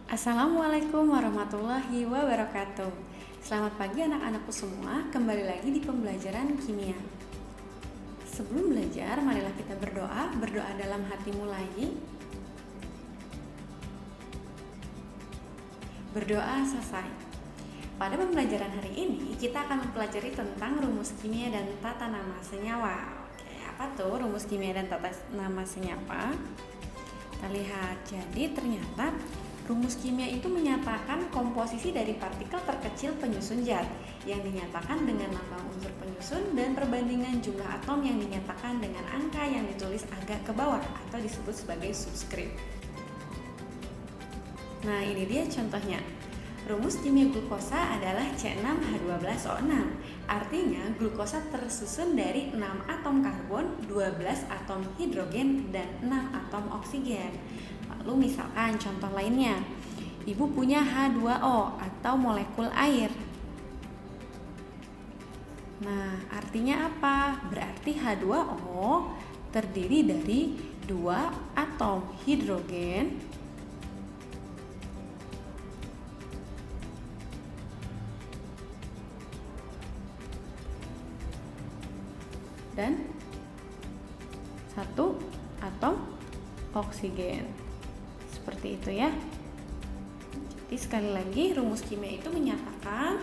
Assalamualaikum warahmatullahi wabarakatuh. Selamat pagi anak-anakku semua, kembali lagi di pembelajaran kimia. Sebelum belajar, marilah kita berdoa dalam hati mulai. Berdoa selesai. Pada pembelajaran hari ini, kita akan mempelajari tentang rumus kimia dan tata nama senyawa. Oke, apa tuh rumus kimia dan tata nama senyawa? Kita lihat, jadi ternyata rumus kimia itu menyatakan komposisi dari partikel terkecil penyusun zat yang dinyatakan dengan lambang unsur penyusun dan perbandingan jumlah atom yang dinyatakan dengan angka yang ditulis agak ke bawah atau disebut sebagai subskrip. Nah, ini dia contohnya. Rumus kimia glukosa adalah C6H12O6. Artinya glukosa tersusun dari 6 atom karbon, 12 atom hidrogen, dan 6 atom oksigen. Lalu misalkan contoh lainnya, ibu punya H2O atau molekul air. Nah, artinya apa? Berarti H2O terdiri dari 2 atom hidrogen dan 1 atom oksigen. Seperti itu ya. Jadi sekali lagi rumus kimia itu menyatakan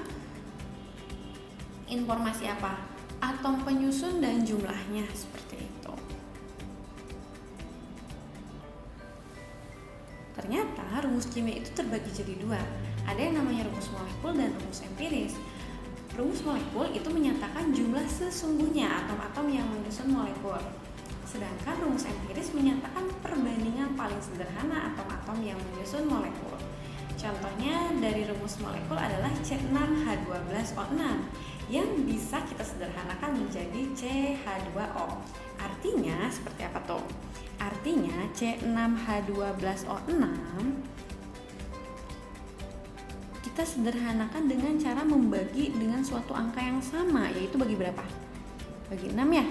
informasi apa? Atom penyusun dan jumlahnya, seperti itu. Ternyata rumus kimia itu terbagi jadi dua. Ada yang namanya rumus molekul dan rumus empiris. Rumus molekul itu menyatakan jumlah sesungguhnya atom-atom yang menyusun molekul. Sedangkan rumus empiris menyatakan perbandingan paling sederhana atom-atom yang menyusun molekul. Contohnya dari rumus molekul adalah C6H12O6 yang bisa kita sederhanakan menjadi CH2O. Artinya seperti apa tuh? Artinya C6H12O6 kita sederhanakan dengan cara membagi dengan suatu angka yang sama, yaitu bagi berapa? Bagi 6 ya?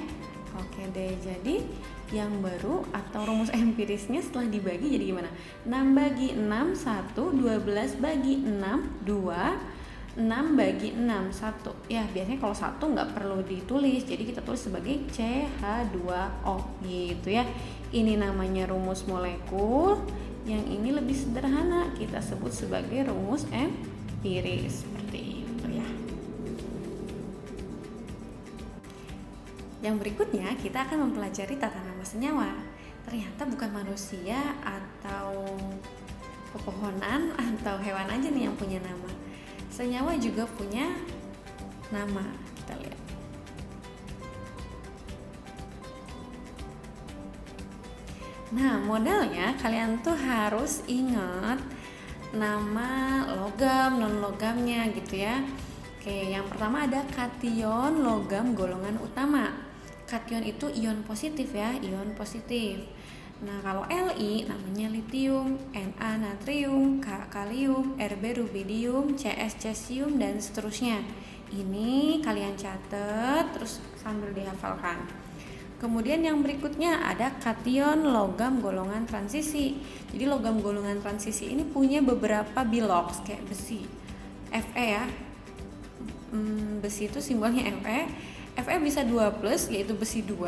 Oke deh, jadi yang baru atau rumus empirisnya setelah dibagi jadi gimana? 6 bagi 6, 1, 12 bagi 6, 2, 6 bagi 6, 1. Ya, biasanya kalau 1 nggak perlu ditulis, jadi kita tulis sebagai CH2O gitu ya. Ini namanya rumus molekul, yang ini lebih sederhana, kita sebut sebagai rumus empiris, seperti itu ya. Yang berikutnya kita akan mempelajari tata nama senyawa. Ternyata bukan manusia atau pepohonan atau hewan aja nih yang punya nama. Senyawa juga punya nama. Kita lihat. Nah, modelnya kalian tuh harus ingat nama logam, non-logamnya gitu ya. Oke, yang pertama ada kation logam golongan utama. Kation itu ion positif ya, ion positif. Nah, kalau Li namanya litium, Na natrium, K kalium, Rb rubidium, Cs cesium, dan seterusnya. Ini kalian catat terus sambil dihafalkan. Kemudian yang berikutnya ada kation logam golongan transisi. Jadi logam golongan transisi ini punya beberapa bilox kayak besi. Fe ya. Besi itu simbolnya Fe. Fe bisa 2+, yaitu besi 2,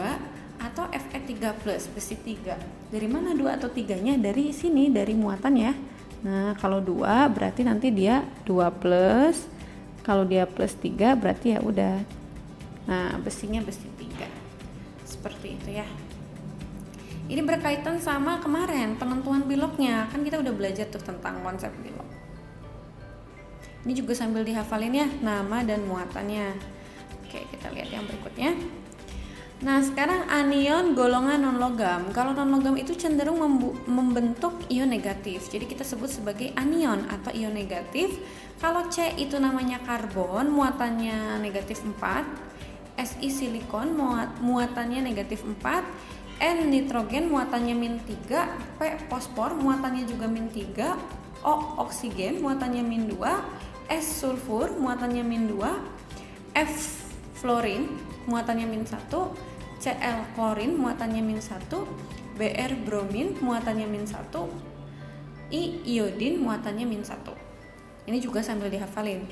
atau Fe3+, besi 3. Dari mana 2 atau 3-nya? Dari sini, dari muatan ya. Nah, kalau 2 berarti nanti dia 2+, kalau dia +3 berarti ya udah. Nah, besinya besi 3. Seperti itu ya. Ini berkaitan sama kemarin penentuan biloknya. Kan kita udah belajar tuh tentang konsep bilok. Ini juga sambil dihafalin ya, nama dan muatannya. Oke, kita lihat yang berikutnya. Nah, sekarang anion golongan non-logam. Kalau non-logam itu cenderung membentuk ion negatif. Jadi kita sebut sebagai anion atau ion negatif. Kalau C itu namanya karbon, muatannya negatif 4. Si silikon, muatannya negatif 4. N nitrogen, muatannya -3. P fosfor, muatannya juga -3. O oksigen, muatannya -2. S sulfur, muatannya -2. F fluorin, muatannya -1, Cl klorin, muatannya -1, Br bromin, muatannya -1, iodin muatannya -1. Ini juga sambil dihafalin.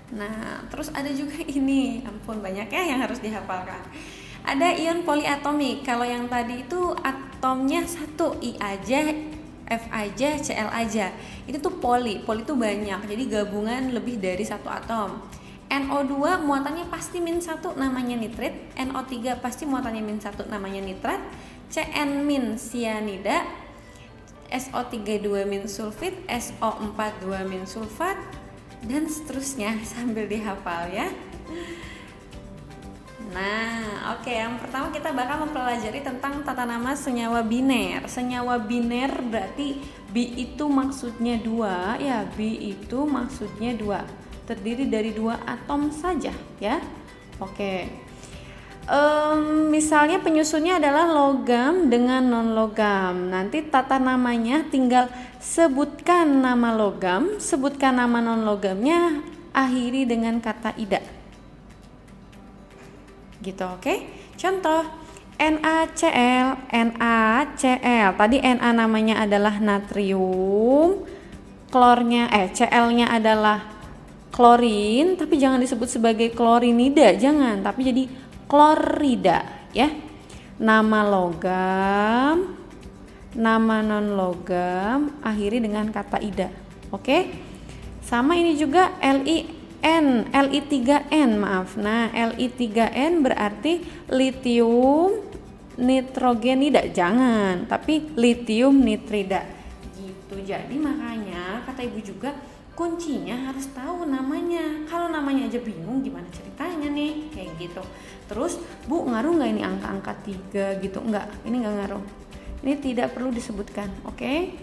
Nah, terus ada juga ini, ampun banyak ya yang harus dihafalkan. Ada ion poliatomik. Kalau yang tadi itu atomnya 1, I aja, F aja, Cl aja. Itu tuh poli itu banyak. Jadi gabungan lebih dari 1 atom. NO2 muatannya pasti -1, namanya nitrit. NO3 pasti muatannya -1, namanya nitrat. Cn- sianida, SO32- sulfit, SO42- sulfat, dan seterusnya sambil dihafal ya. Nah, oke, yang pertama kita bakal mempelajari tentang tata nama senyawa biner. Senyawa biner berarti B itu maksudnya 2 ya, B itu maksudnya 2. Terdiri dari 2 atom saja ya. Oke. Misalnya penyusunnya adalah logam dengan non-logam. Nanti tata namanya tinggal sebutkan nama logam, sebutkan nama non-logamnya, akhiri dengan kata ida. Gitu, oke? Contoh NaCl, NaCl. Tadi Na namanya adalah natrium, Cl-nya adalah klorin, tapi jangan disebut sebagai klorinida, jangan, tapi jadi klorida ya. Nama logam, nama non logam, akhiri dengan kata ida. Oke? Sama ini juga Li3N, maaf. Nah, Li3N berarti litium nitrogenida, jangan, tapi litium nitrida. Gitu. Jadi makanya kata ibu juga kuncinya harus tahu namanya. Kalau namanya aja bingung gimana ceritanya nih, kayak gitu. Terus Bu, ngaruh nggak ini angka-angka 3 gitu? Enggak, ini nggak ngaruh. Ini tidak perlu disebutkan, oke?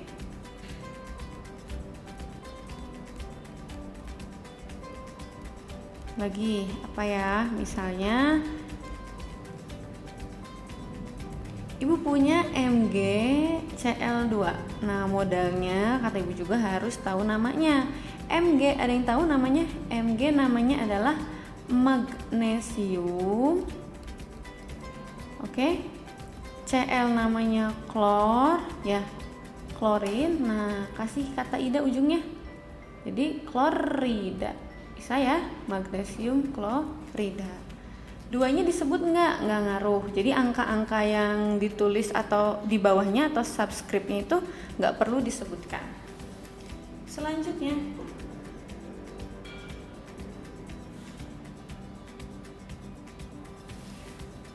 Lagi apa ya? Misalnya Ibu punya MgCl2. Nah, modalnya kata Ibu juga harus tahu namanya. Mg, ada yang tahu namanya? Mg namanya adalah magnesium. Oke. Cl namanya klor, ya. Klorin. Nah, kasih kata ida ujungnya. Jadi klorida. Bisa ya? Magnesium klorida. Duanya disebut nggak ngaruh. Jadi angka-angka yang ditulis atau di bawahnya atau subscriptnya itu nggak perlu disebutkan. Selanjutnya,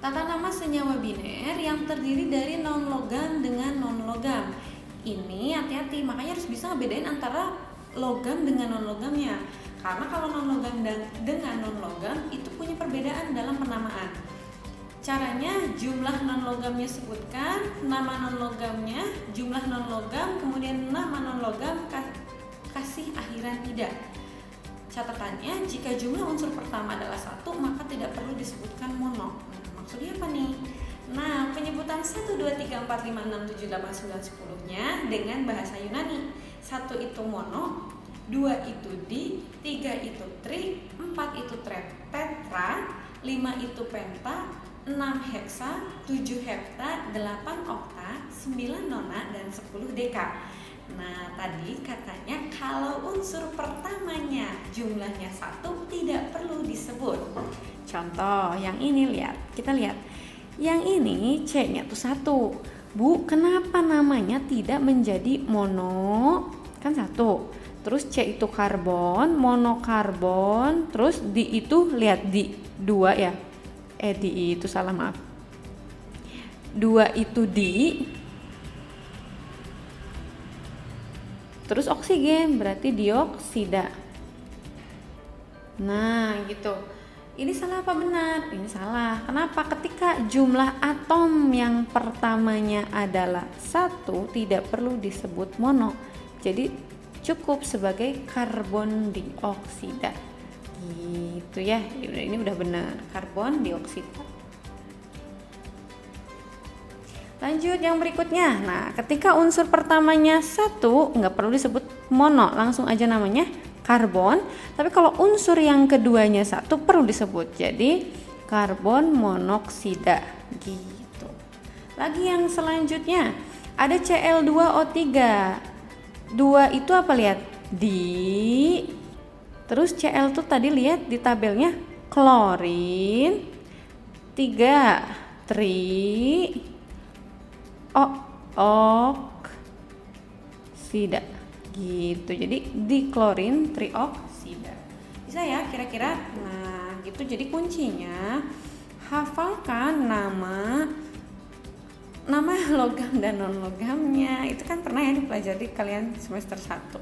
tata nama senyawa biner yang terdiri dari non-logam dengan non-logam. Ini hati-hati, makanya harus bisa ngebedain antara logam dengan non-logamnya. Karena kalau non-logam dengan non-logam itu punya perbedaan dalam penamaan. Caranya jumlah non-logamnya sebutkan, nama non-logamnya, jumlah non-logam, kemudian nama non-logam kasih akhiran ida. Catatannya, jika jumlah unsur pertama adalah 1, maka tidak perlu disebutkan mono. Maksudnya apa nih? Nah, penyebutan 1, 2, 3, 4, 5, 6, 7, 8, 9, 10-nya dengan bahasa Yunani. 1 itu mono, 2 itu di, 3 itu tri, 4 itu tetra, 5 itu penta, 6 heksa, 7 hepta, 8 okta, 9 nona, dan 10 deka. Nah, tadi katanya kalau unsur pertamanya jumlahnya 1 tidak perlu disebut. Contoh yang ini, kita lihat. Yang ini C-nya tuh 1. Bu, kenapa namanya tidak menjadi mono? Kan 1. Terus C itu karbon, monokarbon, terus di itu lihat di 2 ya. Di itu salah, maaf. 2 itu di. Terus oksigen berarti dioksida. Nah, gitu. Ini salah apa benar? Ini salah. Kenapa? Ketika jumlah atom yang pertamanya adalah 1 tidak perlu disebut mono. Jadi cukup sebagai karbon dioksida. Gitu ya. Ini udah benar, karbon dioksida. Lanjut yang berikutnya. Nah, ketika unsur pertamanya 1 nggak perlu disebut mono, langsung aja namanya karbon. Tapi kalau unsur yang keduanya 1 perlu disebut. Jadi karbon monoksida. Gitu. Lagi yang selanjutnya ada Cl2O3. 2 itu apa, lihat? Di. Terus Cl tuh tadi lihat di tabelnya klorin. 3 tri oksida gitu. Jadi diklorin trioksida. Bisa ya kira-kira? Nah, gitu. Jadi kuncinya hafalkan nama logam dan non logamnya. Itu kan pernah ya dipelajari kalian semester 1.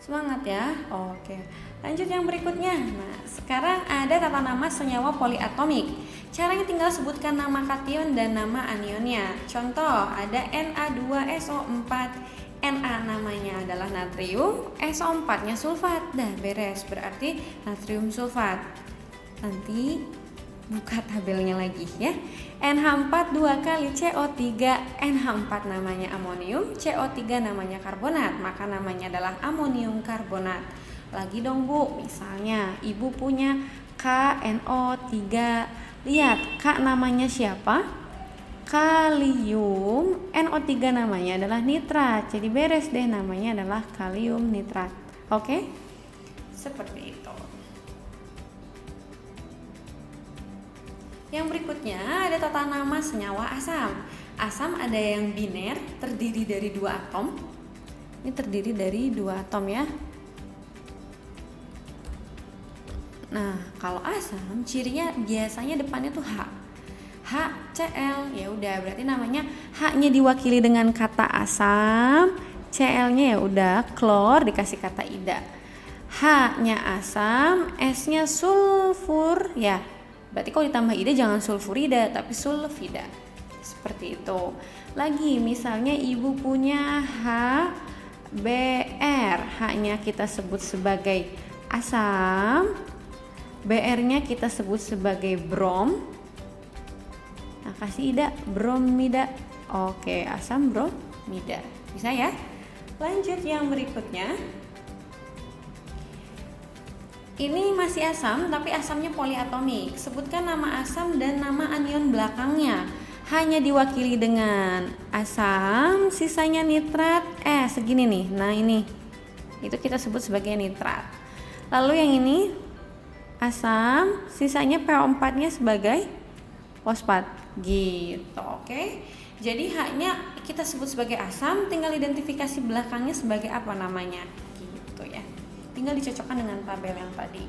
Semangat ya. Oke. Lanjut yang berikutnya. Nah, sekarang ada tata nama senyawa poliatomik. Caranya tinggal sebutkan nama kation dan nama anionnya. Contoh, ada Na2SO4. Na namanya adalah natrium, SO4-nya sulfat. Dah beres, berarti natrium sulfat. Nanti buka tabelnya lagi ya. NH4 2 kali CO3. NH4 namanya amonium, CO3 namanya karbonat, maka namanya adalah amonium karbonat. Lagi dong Bu, misalnya ibu punya KNO3. Lihat, K namanya siapa? Kalium. NO3 namanya adalah nitrat. Jadi beres deh, namanya adalah kalium nitrat. Oke? Seperti itu. Yang berikutnya ada tata nama senyawa asam. Asam ada yang biner, terdiri dari 2 atom. Ini terdiri dari 2 atom ya. Nah, kalau asam cirinya biasanya depannya tuh H. HCl. Ya udah, berarti namanya H-nya diwakili dengan kata asam, Cl-nya ya udah klor dikasih kata ida. H-nya asam, S-nya sulfur ya. Berarti kalau ditambah ida jangan sulfurida tapi sulfida. Seperti itu. Lagi misalnya ibu punya HBr. H-nya kita sebut sebagai asam, Br-nya kita sebut sebagai brom. Nah, kasih ida bromida. Oke, asam bromida. Bisa ya? Lanjut yang berikutnya. Ini masih asam, tapi asamnya poliatomik. Sebutkan nama asam dan nama anion belakangnya. Hanya diwakili dengan asam, sisanya nitrat. Segini nih. Nah, ini. Itu kita sebut sebagai nitrat. Lalu yang ini asam, sisanya PO4-nya sebagai fosfat. Gitu, oke. Jadi H-nya kita sebut sebagai asam, tinggal identifikasi belakangnya sebagai apa namanya. Gitu ya. Tinggal dicocokkan dengan tabel yang tadi.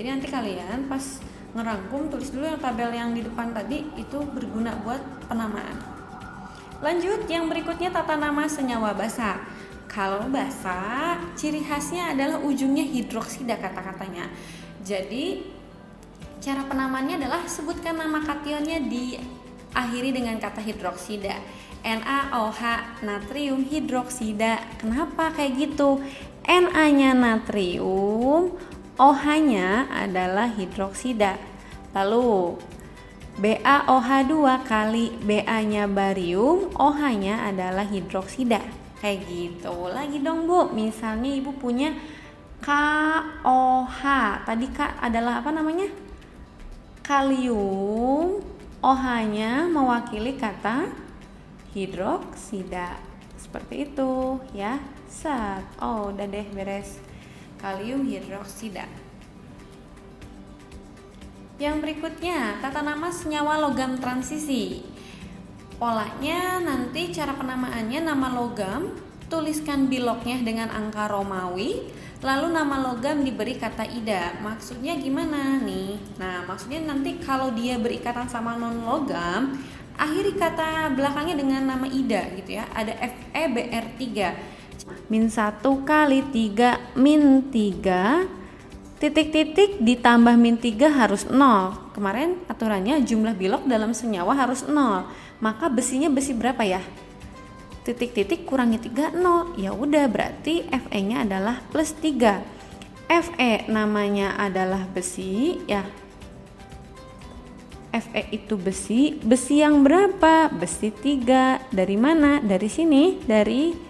Jadi nanti kalian pas ngerangkum tulis dulu yang tabel yang di depan tadi, itu berguna buat penamaan. Lanjut yang berikutnya tata nama senyawa basa. Kalau basa ciri khasnya adalah ujungnya hidroksida kata-katanya. Jadi cara penamaannya adalah sebutkan nama kationnya diakhiri dengan kata hidroksida. NaOH natrium hidroksida. Kenapa kayak gitu? Na-nya natrium, OH-nya adalah hidroksida. Lalu BaOH2 kali Ba-nya barium, OH-nya adalah hidroksida. Kayak gitu. Lagi dong Bu, misalnya ibu punya KOH. Tadi K adalah apa namanya? Kalium. OH-nya mewakili kata hidroksida. Seperti itu ya. Set. Oh, udah deh beres. Kalium hidroksida. Yang berikutnya, tata nama senyawa logam transisi. Polanya nanti cara penamaannya nama logam, tuliskan biloknya dengan angka Romawi, lalu nama logam diberi kata ida. Maksudnya gimana nih? Nah, maksudnya nanti kalau dia berikatan sama non logam, akhiri kata belakangnya dengan nama ida gitu ya. Ada FeBr3. Min 1 kali 3 min 3 titik-titik ditambah min 3 harus 0. Kemarin aturannya jumlah bilok dalam senyawa harus 0. Maka besinya besi berapa ya? Titik-titik kurangi 3 0. Ya udah, berarti Fe-nya adalah plus 3. Fe namanya adalah besi ya. Fe itu besi. Besi yang berapa? Besi 3. Dari mana? Dari sini, dari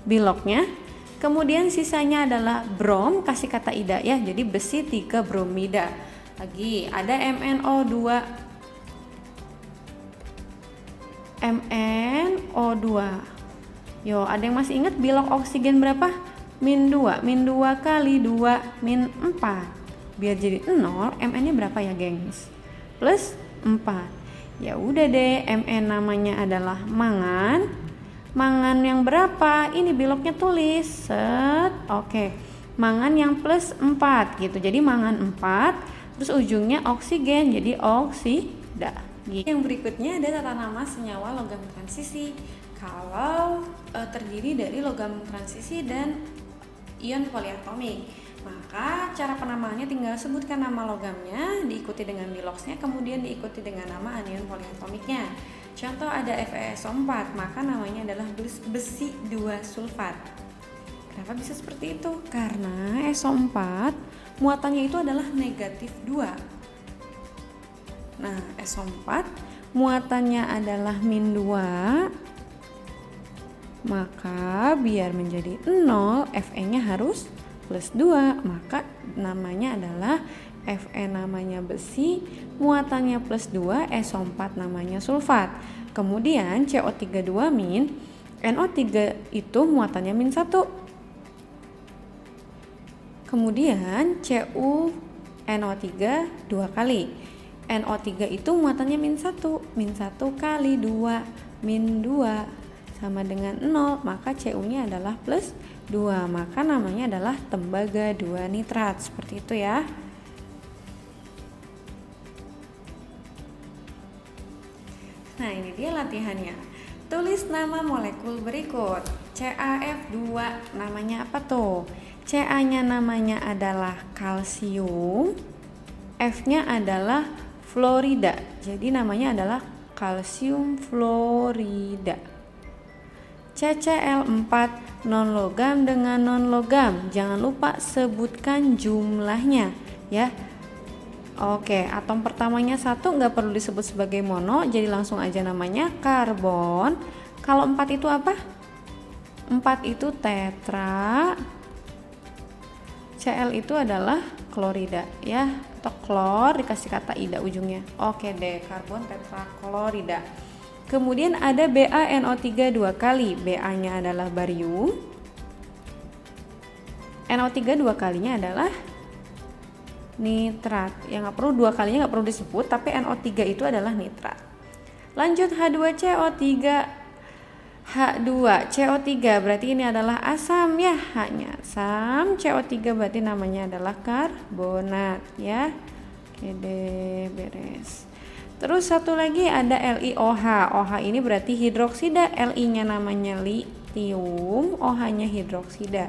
biloknya. Kemudian sisanya adalah brom, kasih kata ida ya. Jadi besi 3 bromida. Lagi ada MnO2. MnO2 Yo, ada yang masih ingat bilok oksigen berapa? Min 2. Min 2 kali 2 min 4. Biar jadi 0, Mn-nya berapa ya, gengs? Plus 4. Ya udah deh, Mn namanya adalah mangan. Mangan yang berapa? Ini biloknya tulis. Set. Oke. Mangan yang plus 4 gitu. Jadi mangan 4, terus ujungnya oksigen. Jadi oksida. Yang berikutnya ada tata nama senyawa logam transisi. Kalau terdiri dari logam transisi dan ion poliatomik, maka cara penamaannya tinggal sebutkan nama logamnya, diikuti dengan biloksnya, kemudian diikuti dengan nama anion poliatomiknya. Contoh ada FeSO4, maka namanya adalah besi 2 sulfat. Kenapa bisa seperti itu? Karena SO4 muatannya itu adalah negatif 2. Nah, SO4 muatannya adalah min 2, maka biar menjadi 0, Fe-nya harus plus 2, maka namanya adalah Fe namanya besi, muatannya plus 2, SO4 namanya sulfat. Kemudian CO3 2 min, NO3 itu muatannya min 1. Kemudian CuNO3 2 kali. NO3 itu muatannya min 1. Min 1 kali 2 min 2 sama dengan 0, maka Cu-nya adalah plus 2, maka namanya adalah tembaga 2 nitrat. Seperti itu ya. Nah, ini dia latihannya. Tulis nama molekul berikut. CaF2 namanya apa tuh? Ca-nya namanya adalah kalsium, F-nya adalah fluorida. Jadi namanya adalah kalsium fluorida. CCl4 non logam dengan non logam. Jangan lupa sebutkan jumlahnya ya. Oke, atom pertamanya 1 nggak perlu disebut sebagai mono, jadi langsung aja namanya karbon. Kalau 4 itu apa? 4 itu tetra. Cl itu adalah klorida ya, atau klor dikasih kata ida ujungnya. Oke deh, karbon tetraklorida. Kemudian ada BaNO3 2 kali. Ba-nya adalah barium. NO3 2 kalinya adalah nitrat. Yang nggak perlu 2 kalinya nggak perlu disebut, tapi NO3 itu adalah nitrat. Lanjut H2CO3. H2CO3 berarti ini adalah asam ya, H-nya asam. CO3 berarti namanya adalah karbonat ya. Oke deh, beres. Terus satu lagi ada LiOH. OH ini berarti hidroksida. Li-nya namanya litium, OH-nya hidroksida.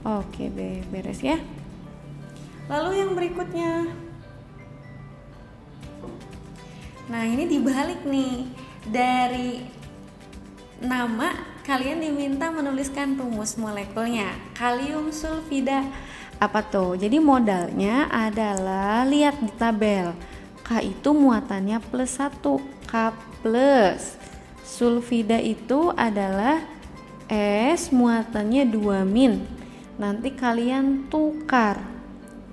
Oke deh, beres ya. Lalu yang berikutnya. Nah, ini dibalik nih. Dari nama kalian diminta menuliskan rumus molekulnya. Kalium sulfida. Apa tuh? Jadi modalnya adalah lihat di tabel. K itu muatannya plus 1, K plus. Sulfida itu adalah S muatannya 2 min. Nanti kalian tukar.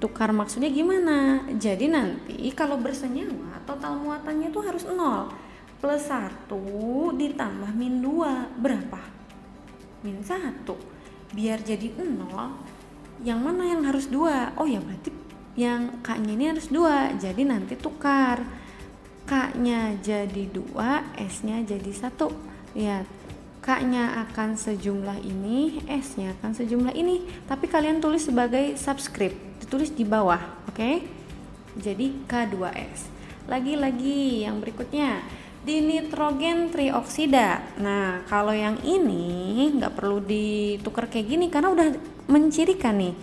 Tukar maksudnya gimana? Jadi nanti kalau bersenyawa total muatannya tuh harus 0. Plus 1 ditambah min 2 berapa? Min 1. Biar jadi 0, yang mana yang harus 2? Oh ya, berarti yang K-nya ini harus 2. Jadi nanti tukar. K-nya jadi 2, S-nya jadi 1. Lihat, K-nya akan sejumlah ini, S-nya akan sejumlah ini. Tapi kalian tulis sebagai subscript, ditulis di bawah, oke? Jadi K2S. Lagi-lagi yang berikutnya, dinitrogen trioksida. Nah, kalau yang ini nggak perlu ditukar kayak gini karena udah mencirikan nih.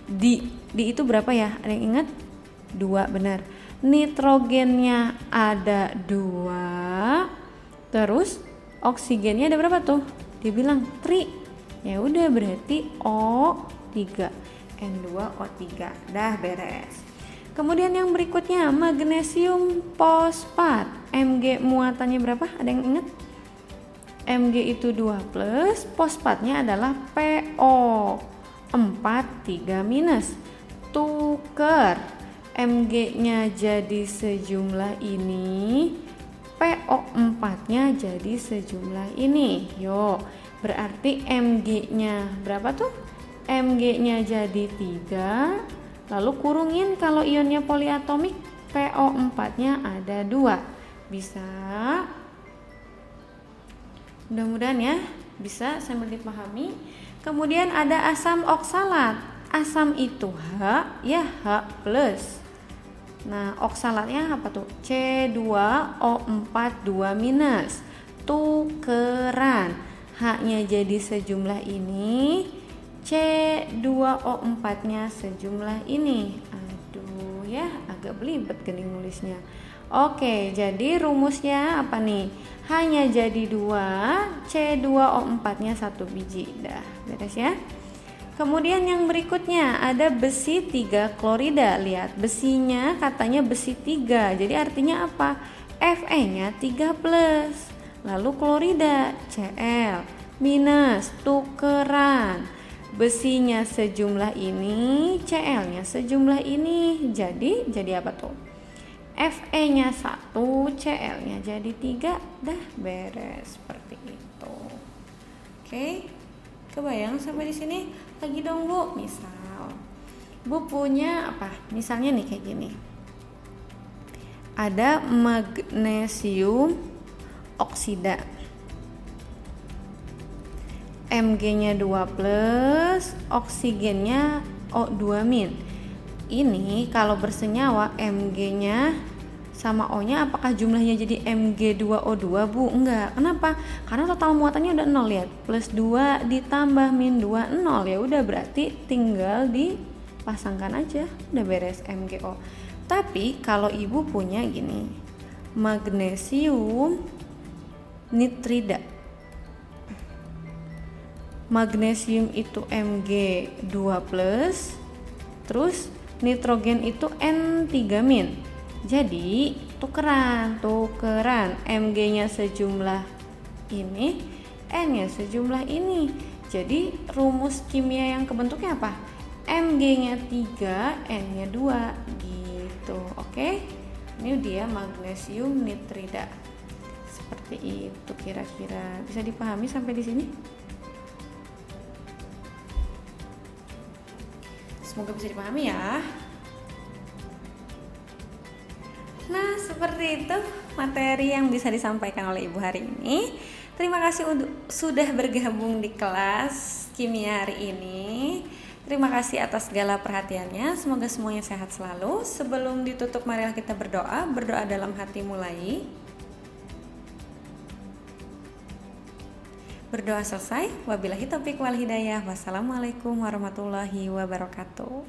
Di itu berapa ya? Ada yang ingat? 2, benar. Nitrogennya ada 2. Terus oksigennya ada berapa tuh? Dia bilang 3. Ya udah berarti O3. N2O3. Dah beres. Kemudian yang berikutnya magnesium fosfat. Mg muatannya berapa? Ada yang ingat? Mg itu 2 plus, fosfatnya adalah PO 4 3 minus. Tuker Mg nya jadi sejumlah ini, PO4-nya jadi sejumlah ini. Yuk, berarti Mg-nya berapa tuh? Mg-nya jadi 3. Lalu kurungin kalau ionnya poliatomik, PO4-nya ada 2. Bisa? Mudah-mudahan ya bisa sambil dipahami. Kemudian ada asam oksalat. Asam itu H, ya H plus. Nah, oksalatnya apa tuh? C2O4 2 minus. Tukeran. H-nya jadi sejumlah ini, C2O4-nya sejumlah ini. Aduh ya, agak belibet gini nulisnya. Oke, jadi rumusnya apa nih? H-nya jadi 2, C2O4-nya 1 biji. Dah, beres ya. Kemudian yang berikutnya ada besi 3 klorida. Lihat, besinya katanya besi 3. Jadi artinya apa? Fe-nya 3 plus. Lalu klorida Cl minus, tukeran. Besinya sejumlah ini, Cl-nya sejumlah ini. Jadi apa tuh? Fe-nya 1, Cl-nya jadi 3. Dah beres seperti itu. Oke. Kebayang sampai di sini? Lagi dong Bu. Misal Bu punya apa? Misalnya nih kayak gini. Ada magnesium oksida. Mg-nya 2 plus, oksigennya O2 min. Ini kalau bersenyawa Mg-nya sama O-nya apakah jumlahnya jadi Mg2O2 Bu? Enggak. Kenapa? Karena total muatannya udah 0, lihat. Plus 2 ditambah min 2, 0. Ya udah, berarti tinggal dipasangkan aja. Udah beres MgO. Tapi kalau Ibu punya gini, magnesium nitrida. Magnesium itu Mg2 plus, terus nitrogen itu N3 min. Jadi tukeran Mg-nya sejumlah ini, N-nya sejumlah ini. Jadi rumus kimia yang kebentuknya apa? Mg-nya 3, N-nya 2 gitu. Oke. Ini dia magnesium nitrida. Seperti itu kira-kira. Bisa dipahami sampai di sini? Semoga bisa dipahami ya. Nah, seperti itu materi yang bisa disampaikan oleh Ibu hari ini. Terima kasih sudah bergabung di kelas kimia hari ini. Terima kasih atas segala perhatiannya. Semoga semuanya sehat selalu. Sebelum ditutup, marilah kita berdoa. Berdoa dalam hati mulai. Berdoa selesai. Wabillahi taufiq wal hidayah. Wassalamualaikum warahmatullahi wabarakatuh.